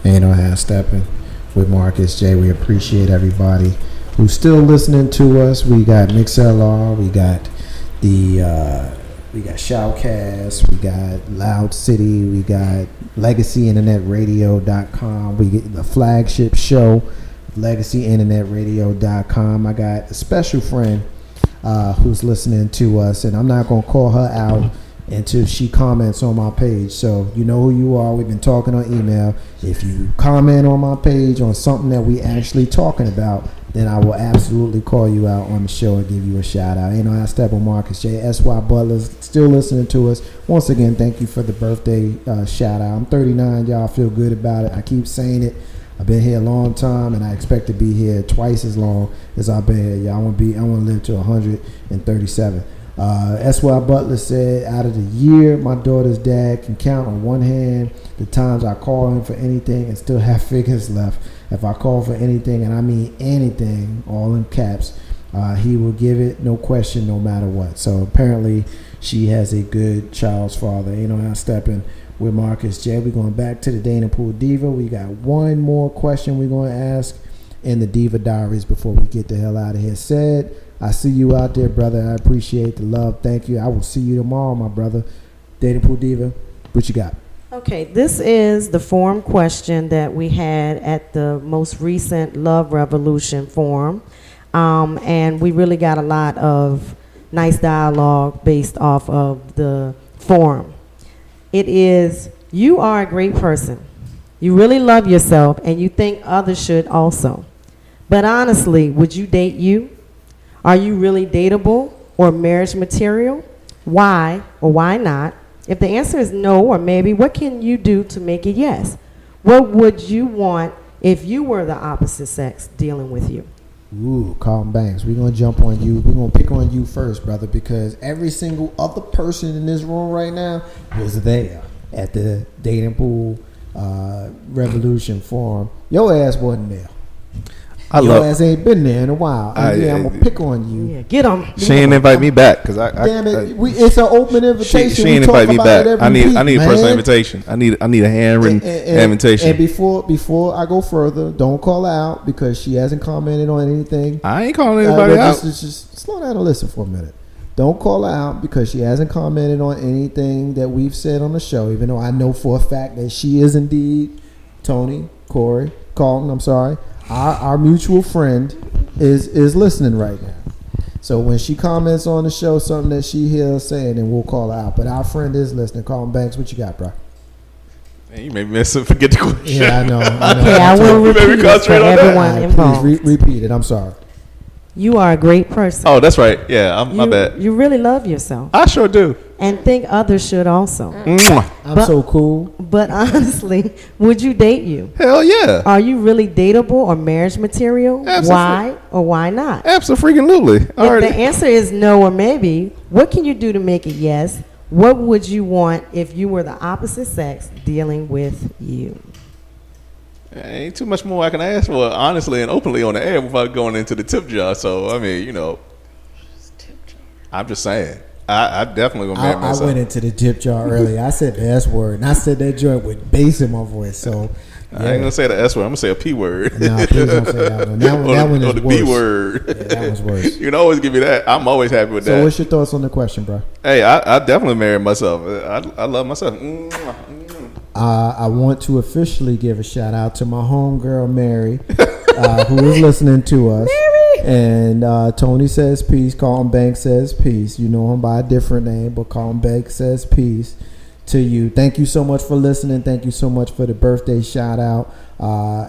Ain't no half stepping with Marcus J. We appreciate everybody who's still listening to us. We got MixLR, we got we got Shoutcast, we got Loud City, we got LegacyInternetRadio.com, we get the flagship show, LegacyInternetRadio.com. I got a special friend who's listening to us, and I'm not going to call her out until she comments on my page. So you know who you are. We've been talking on email. If you comment on my page on something that we actually talking about, then I will absolutely call you out on the show and give you a shout out. You know, I step on Marcus J. S.Y. Butler's still listening to us. Once again, thank you for the birthday shout out. I'm 39. Y'all feel good about it. I keep saying it. I've been here a long time, and I expect to be here twice as long as I've been here. Y'all, I want to live to 137. S.Y. Butler said, out of the year, my daughter's dad can count on one hand the times I call him for anything and still have figures left. If I call for anything, and I mean anything, all in caps, he will give it, no question, no matter what. So apparently she has a good child's father. You know, I'm stepping with Marcus J. We're going back to the Dana Pool Diva. We got one more question we're going to ask in the Diva Diaries before we get the hell out of here. Said, I see you out there, brother. I appreciate the love. Thank you. I will see you tomorrow, my brother. Dana Pool Diva, what you got? Okay, this is the forum question that we had at the most recent Love Revolution forum. And we really got a lot of nice dialogue based off of the forum. It is, you are a great person. You really love yourself and you think others should also. But honestly, would you date you? Are you really dateable or marriage material? Why or why not? If the answer is no or maybe, what can you do to make it yes? What would you want if you were the opposite sex dealing with you? Ooh, Carlton Banks, we're going to jump on you. We're going to pick on you first, brother, because every single other person in this room right now was there at the Dating Pool Revolution Forum. Your ass wasn't there. Your ass ain't been there in a while. I'm going to pick on you. Yeah, get them. She ain't invite me back. Damn it. It's an open invitation. She ain't invite me back. I need a personal invitation. I need a handwritten invitation. And before I go further, don't call her out because she hasn't commented on anything. I ain't calling anybody out. Just slow down and listen for a minute. Don't call her out because she hasn't commented on anything that we've said on the show, even though I know for a fact that she is indeed Tony, Corey, Carlton, I'm sorry. Our mutual friend is listening right now. So when she comments on the show, something that she hears saying, then we'll call her out. But our friend is listening. Carlton Banks, what you got, bro? Man, you made me forget the question. Yeah, I know. Okay, I will repeat it for everyone involved. Please repeat it. I'm sorry. You are a great person. Oh, that's right. Yeah, my bad. You really love yourself. I sure do. And think others should also. I'm so cool. But honestly, would you date you? Hell yeah. Are you really dateable or marriage material? Why or why not? Absolutely. If the answer is no or maybe, what can you do to make it yes? What would you want if you were the opposite sex dealing with you? Ain't too much more I can ask for, honestly and openly on the air without going into the tip jar. So, I mean, you know, I'm just saying. I definitely gonna marry myself. I went into the tip jar earlier. I said the S word, and I said that joint with bass in my voice. So yeah. I ain't gonna say the S word. I'm gonna say a P word. No, please don't say that one. That one is the worse. B word. Yeah, that was worse. You can always give me that. I'm always happy with that. So, what's your thoughts on the question, bro? Hey, I definitely marry myself. I love myself. I want to officially give a shout out to my homegirl Mary, who is listening to us. Mary. And Tony says peace. Carlton Banks says peace. You know him by a different name, but Carlton Banks says peace to you. Thank you so much for listening. Thank you so much for the birthday shout out.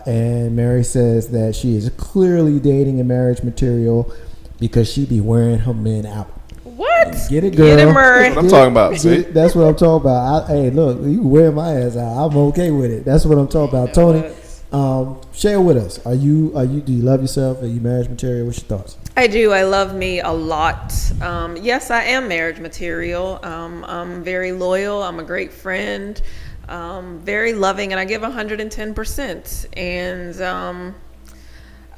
And Mary says that she is clearly dating a marriage material because she be wearing her men out. What? Get it, girl. Get it, Murray. That's what I'm talking about. See? That's what I'm talking about. Hey, look, you wear my ass out. I'm okay with it. That's what I'm talking about. Tony, share with us. Do you love yourself? Are you marriage material? What's your thoughts? I do. I love me a lot. Yes, I am marriage material. I'm very loyal. I'm a great friend. Very loving, and I give 110%. And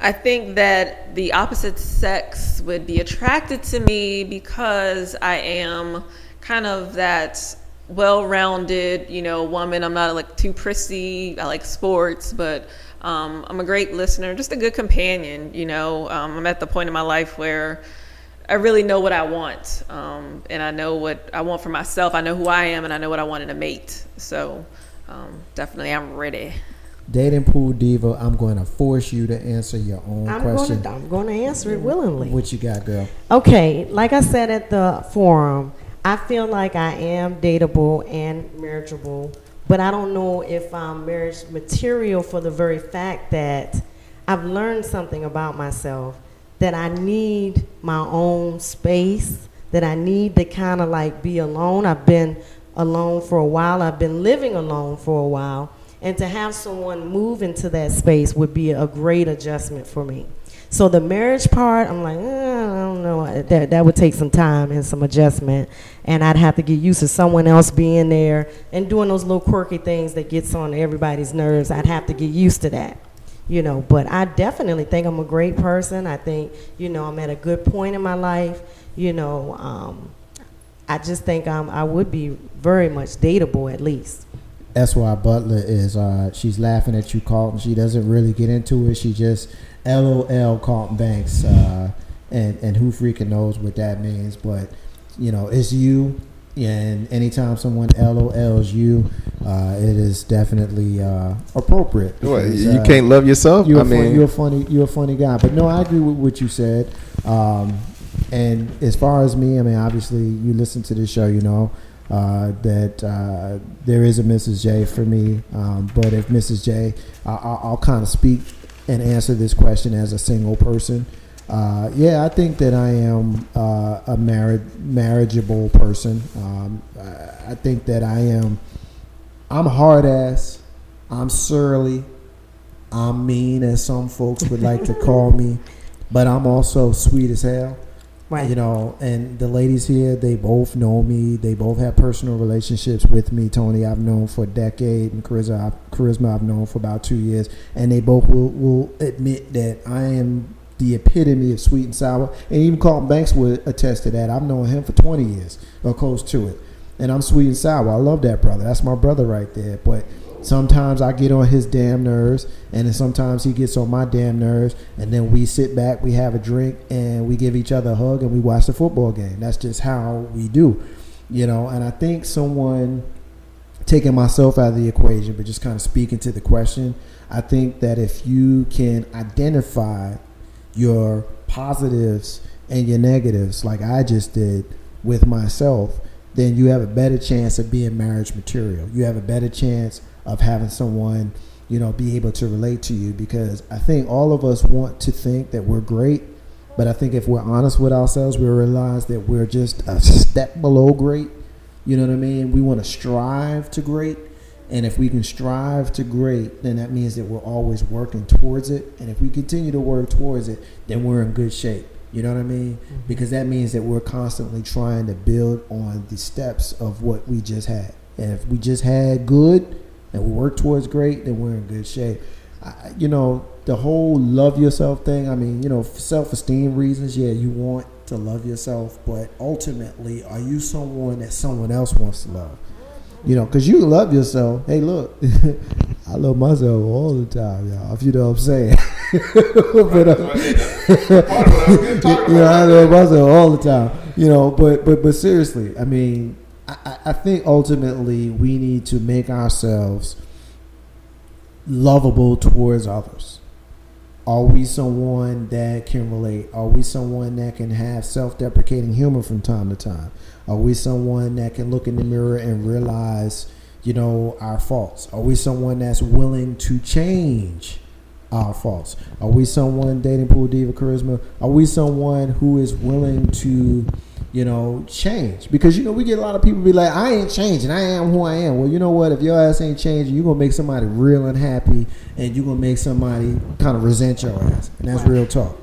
I think that the opposite sex would be attracted to me because I am kind of that well-rounded, woman. I'm not like too prissy. I like sports, but I'm a great listener, just a good companion. I'm at the point in my life where I really know what I want, and I know what I want for myself. I know who I am, and I know what I want in a mate. So definitely, I'm ready. Dating pool diva, I'm going to force you to answer your own question. I'm going to answer it willingly. What you got, girl? Okay, like I said at the forum, I feel like I am dateable and marriageable, but I don't know if I'm marriage material for the very fact that I've learned something about myself, that I need my own space, that I need to kind of like be alone. I've been alone for a while. I've been living alone for a while. And to have someone move into that space would be a great adjustment for me. So the marriage part, I'm like, I don't know. That would take some time and some adjustment. And I'd have to get used to someone else being there and doing those little quirky things that gets on everybody's nerves. I'd have to get used to that. But I definitely think I'm a great person. I think, I'm at a good point in my life. I just think I would be very much dateable at least. S.Y. Butler is, she's laughing at you, Carlton. She doesn't really get into it. She just LOL Carlton Banks. And who freaking knows what that means. But, it's you. And anytime someone LOLs you, it is definitely appropriate. What, you can't love yourself? You're a funny guy. But no, I agree with what you said. And as far as me, obviously you listen to this show, that there is a Mrs. J for me. But if Mrs. J, I'll kind of speak and answer this question as a single person. I think that I am a marriageable person. I think that I'm hard ass, I'm surly, I'm mean, as some folks would like to call me, but I'm also sweet as hell. Right. And the ladies here, they both know me. They both have personal relationships with me. Tony, I've known for a decade, and Charisma I've known for about 2 years. And they both will admit that I am the epitome of sweet and sour. And even Carlton Banks would attest to that. I've known him for 20 years or close to it. And I'm sweet and sour. I love that brother. That's my brother right there. But sometimes I get on his damn nerves, and then sometimes he gets on my damn nerves, and then we sit back, we have a drink, and we give each other a hug, and we watch the football game. That's just how we do, and I think someone, taking myself out of the equation, but just kind of speaking to the question, I think that if you can identify your positives and your negatives, like I just did with myself, then you have a better chance of being marriage material. You have a better chance of having someone, be able to relate to you, because I think all of us want to think that we're great, but I think if we're honest with ourselves, we'll realize that we're just a step below great. You know what I mean? We want to strive to great, and if we can strive to great, then that means that we're always working towards it, and if we continue to work towards it, then we're in good shape. You know what I mean? Mm-hmm. Because that means that we're constantly trying to build on the steps of what we just had. And if we just had good, and we work towards great, then we're in good shape. The whole love yourself thing, self-esteem reasons, you want to love yourself, but ultimately, are you someone that someone else wants to love? Because you love yourself. Hey, look, I love myself all the time, y'all, if you know what I'm saying. I love myself all the time, but seriously, I think ultimately we need to make ourselves lovable towards others. Are we someone that can relate? Are we someone that can have self-deprecating humor from time to time? Are we someone that can look in the mirror and realize, our faults? Are we someone that's willing to change our faults? Are we someone, dating pool diva charisma? Are we someone who is willing to change? Because, we get a lot of people be like, I ain't changing. I am who I am. Well, you know what? If your ass ain't changing, you're going to make somebody real unhappy, and you're going to make somebody kind of resent your ass. And that's real talk.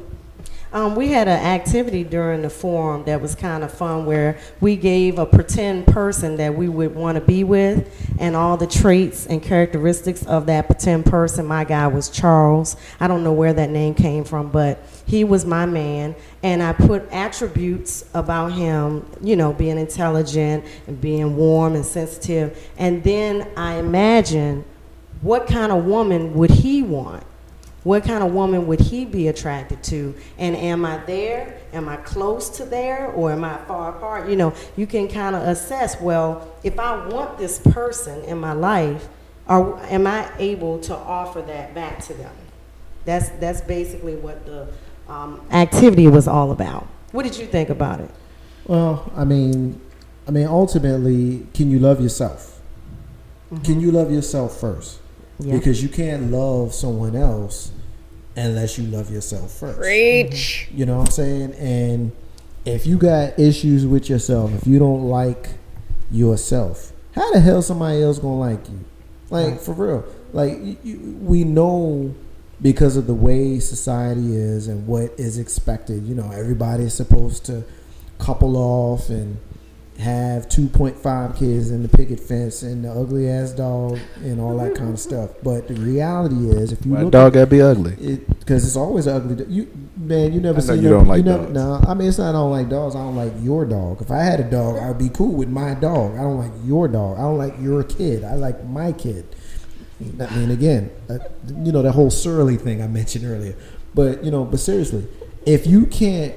We had an activity during the forum that was kind of fun where we gave a pretend person that we would want to be with and all the traits and characteristics of that pretend person. My guy was Charles. I don't know where that name came from, but he was my man. And I put attributes about him, you know, being intelligent and being warm and sensitive. And then I imagined what kind of woman would he want? What kind of woman would he be attracted to? And am I there? Am I close to there? Or am I far apart? You know, you can kind of assess, well, if I want this person in my life, am I able to offer that back to them? That's basically what the activity was all about. What did you think about it? Well, I mean, ultimately, can you love yourself? Mm-hmm. Can you love yourself first? Yeah. Because you can't love someone else unless you love yourself first. Preach. You know what I'm saying? And if you got issues with yourself, if you don't like yourself, how the hell somebody else gonna like you? Like, for real. Like, we know because of the way society is and what is expected. You know, everybody's supposed to couple off and have 2.5 kids in the picket fence and the ugly ass dog and all that kind of stuff. But the reality is, if you Why look, dog gotta be ugly? Because it's always ugly. You never I know seen. you don't like dogs. No, I mean, it's not I don't like dogs. I don't like your dog. If I had a dog, I'd be cool with my dog. I don't like your dog. I don't like your kid. I like my kid. I mean, again, you know, that whole surly thing I mentioned earlier. But but seriously, if you can't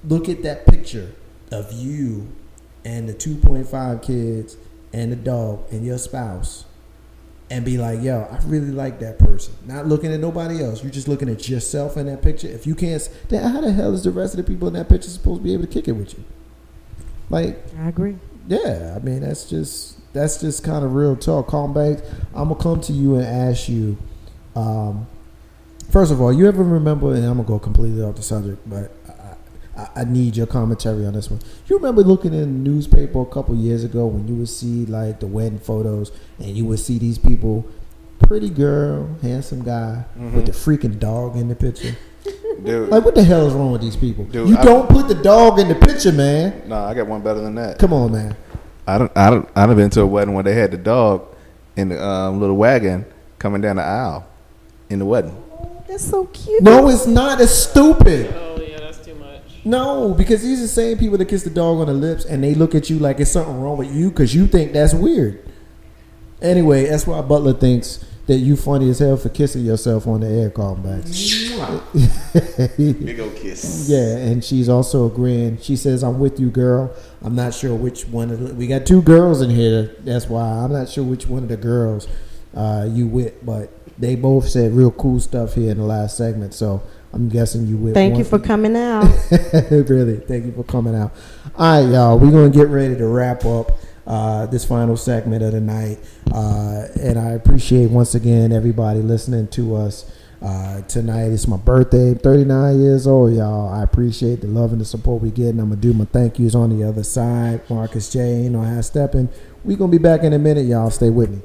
look at that picture of you and the 2.5 kids and the dog and your spouse and be like, yo, I really like that person. Not looking at nobody else. You're just looking at yourself in that picture. If you can't, then how the hell is the rest of the people in that picture supposed to be able to kick it with you? Like, I agree. Yeah, I mean, that's just kind of real talk. Calm Banks, I'm going to come to you and ask you, first of all, you ever remember, and I'm going to go completely off the subject, but I need your commentary on this one. You remember looking in the newspaper a couple years ago when you would see like the wedding photos and you would see these people, pretty girl, handsome guy, with the freaking dog in the picture? Dude, like, what the hell is wrong with these people? Dude, Don't put the dog in the picture, man. No, I got one better than that. Come on, man. I've been to a wedding where they had the dog in the little wagon coming down the aisle in the wedding. That's so cute. No, it's not. It's stupid. Oh yeah, that's too much. No, because these are the same people that kiss the dog on the lips and they look at you like it's something wrong with you because you think that's weird. Anyway, that's why Butler thinks that you funny as hell for kissing yourself on the air, Calm back. Big old kiss. Yeah, and she's also agreeing. She says, I'm with you, girl. I'm not sure which one of the, we got two girls in here. That's why I'm not sure which one of the girls you with, but they both said real cool stuff here in the last segment, so I'm guessing you with. Thank you for coming out. Really, thank you for coming out. All right, y'all, we're going to get ready to wrap up this final segment of the night. And I appreciate, once again, everybody listening to us tonight. It's my birthday. I'm 39 years old, y'all. I appreciate the love and the support we get, and I'm going to do my thank yous on the other side. Marcus J. Ain't no Steppin. We're going to be back in a minute, y'all. Stay with me.